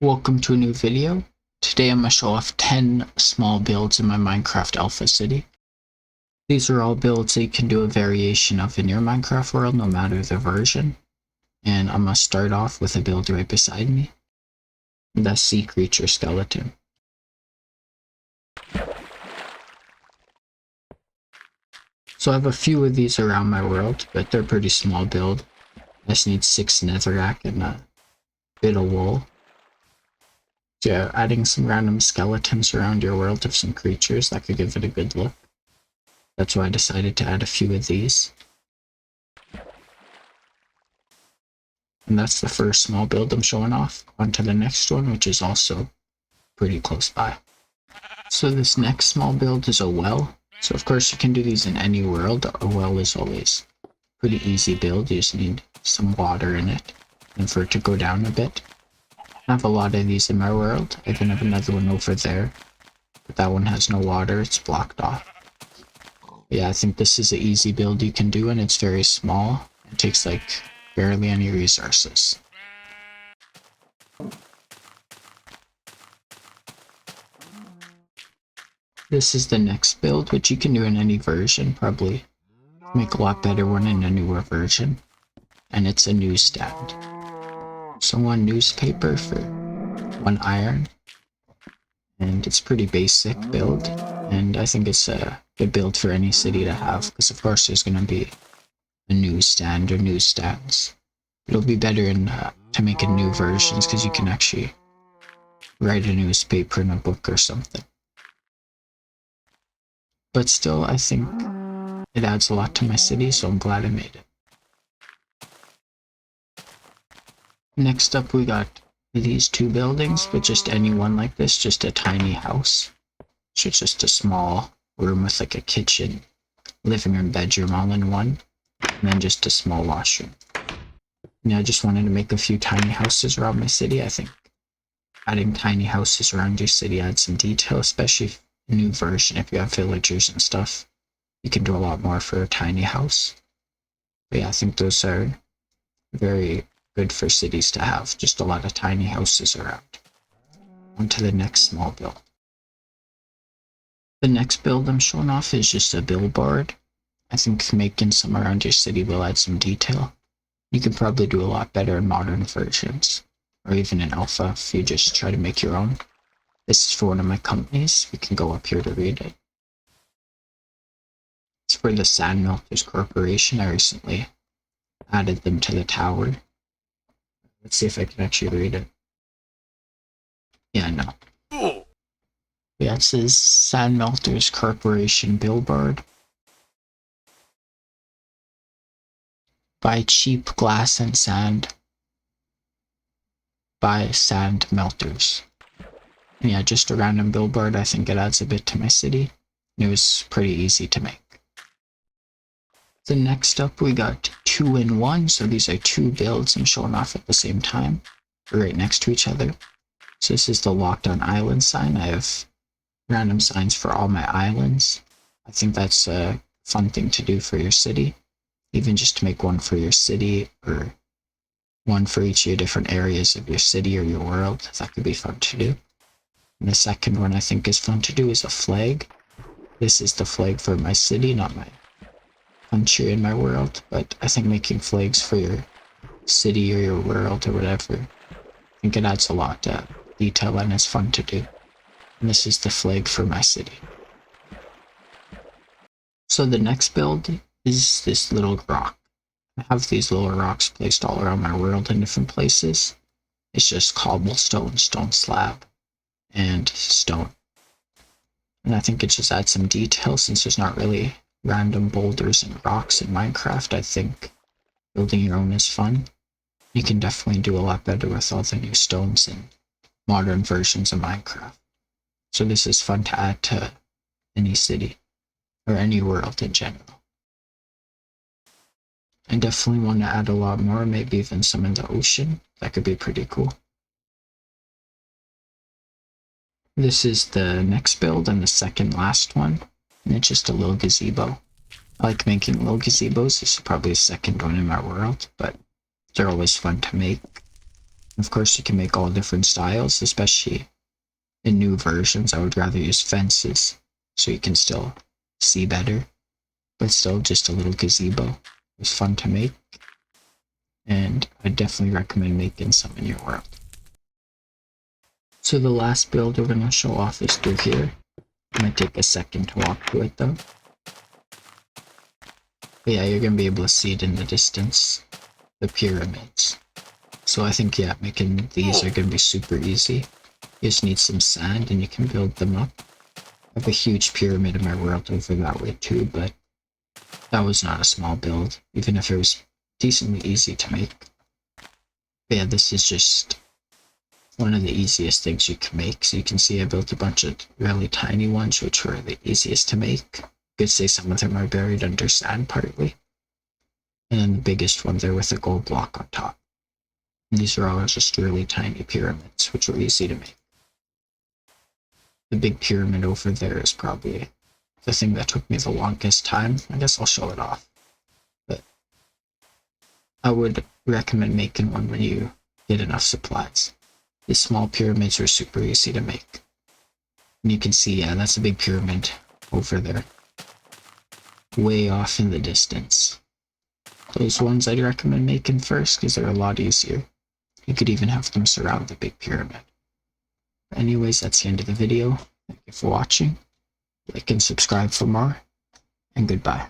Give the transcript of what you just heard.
Welcome to a new video. Today I'm going to show off 10 small builds in my Minecraft Alpha City. These are all builds that you can do a variation of in your Minecraft world, no matter the version. And I'm going to start off with a build right beside me. The Sea Creature Skeleton. So I have a few of these around my world, but they're pretty small build. I just need 6 netherrack and a bit of wool. So yeah, adding some random skeletons around your world of some creatures, that could give it a good look. That's why I decided to add a few of these. And that's the first small build I'm showing off. On to the next one, which is also pretty close by. So this next small build is a well. So of course you can do these in any world. A well is always a pretty easy build. You just need some water in it and for it to go down a bit. I have a lot of these in my world. I even have another one over there. But that one has no water, it's blocked off. Yeah, I think this is an easy build you can do and it's very small. It takes like barely any resources. This is the next build, which you can do in any version, probably make a lot better one in a newer version. And it's a newsstand. So 1 newspaper for 1 iron. And it's pretty basic build. And I think it's a good build for any city to have, because of course there's going to be a newsstand or newsstands. It'll be better to make in new versions because you can actually write a newspaper in a book or something. But still, I think it adds a lot to my city, so I'm glad I made it. Next up, we got these 2 buildings, but just any one like this, just a tiny house. So it's just a small room with like a kitchen, living room, bedroom all in one, and then just a small washroom. And I just wanted to make a few tiny houses around my city. I think adding tiny houses around your city adds some detail, especially a new version. If you have villagers and stuff, you can do a lot more for a tiny house. But yeah, I think those are very good for cities to have, just a lot of tiny houses around. On to the next small build. The next build I'm showing off is just a billboard. I think making some around your city will add some detail. You can probably do a lot better in modern versions, or even in alpha if you just try to make your own. This is for one of my companies. We can go up here to read it. It's for the Sand Melters Corporation. I recently added them to the tower. Let's see if I can actually read it. Yeah, no. Yeah, it says Sand Melters Corporation billboard. Buy cheap glass and sand. Buy sand melters. And yeah, just a random billboard. I think it adds a bit to my city. It was pretty easy to make. The next up, we got 2-in-1. So these are 2 builds I'm showing off at the same time, right next to each other. So this is the locked on island sign. I have random signs for all my islands. I think that's a fun thing to do for your city. Even just to make one for your city or one for each of your different areas of your city or your world. That could be fun to do. And the second one I think is fun to do is a flag. This is the flag for my city, not my country and my world, but I think making flags for your city or your world or whatever, I think it adds a lot of detail and it's fun to do. And this is the flag for my city. So the next build is this little rock. I have these little rocks placed all around my world in different places. It's just cobblestone, stone slab, and stone. And I think it just adds some detail since there's not really random boulders and rocks in Minecraft. I think building your own is fun. You can definitely do a lot better with all the new stones in modern versions of Minecraft. So this is fun to add to any city or any world in general. I definitely want to add a lot more, maybe even some in the ocean. That could be pretty cool. This is the next build and the second last one, and it's just a little gazebo. I like making little gazebos. This is probably the second one in my world, but they're always fun to make. Of course, you can make all different styles, especially in new versions. I would rather use fences so you can still see better, but still just a little gazebo. It was fun to make, and I definitely recommend making some in your world. So the last build we're going to show off is through here. I'm going to take a second to walk through it though. But yeah, you're going to be able to see it in the distance, the pyramids. So I think, yeah, making these are going to be super easy. You just need some sand and you can build them up. I have a huge pyramid in my world over that way too, but that was not a small build, even if it was decently easy to make. But yeah, this is just one of the easiest things you can make. So you can see I built a bunch of really tiny ones, which were the easiest to make. You could say some of them are buried under sand partly. And then the biggest one there with a gold block on top. And these are all just really tiny pyramids, which were easy to make. The big pyramid over there is probably the thing that took me the longest time. I guess I'll show it off. But I would recommend making one when you get enough supplies. These small pyramids are super easy to make. And you can see, yeah, that's a big pyramid over there. Way off in the distance. Those ones I'd recommend making first because they're a lot easier. You could even have them surround the big pyramid. Anyways, that's the end of the video. Thank you for watching. Like and subscribe for more, and goodbye.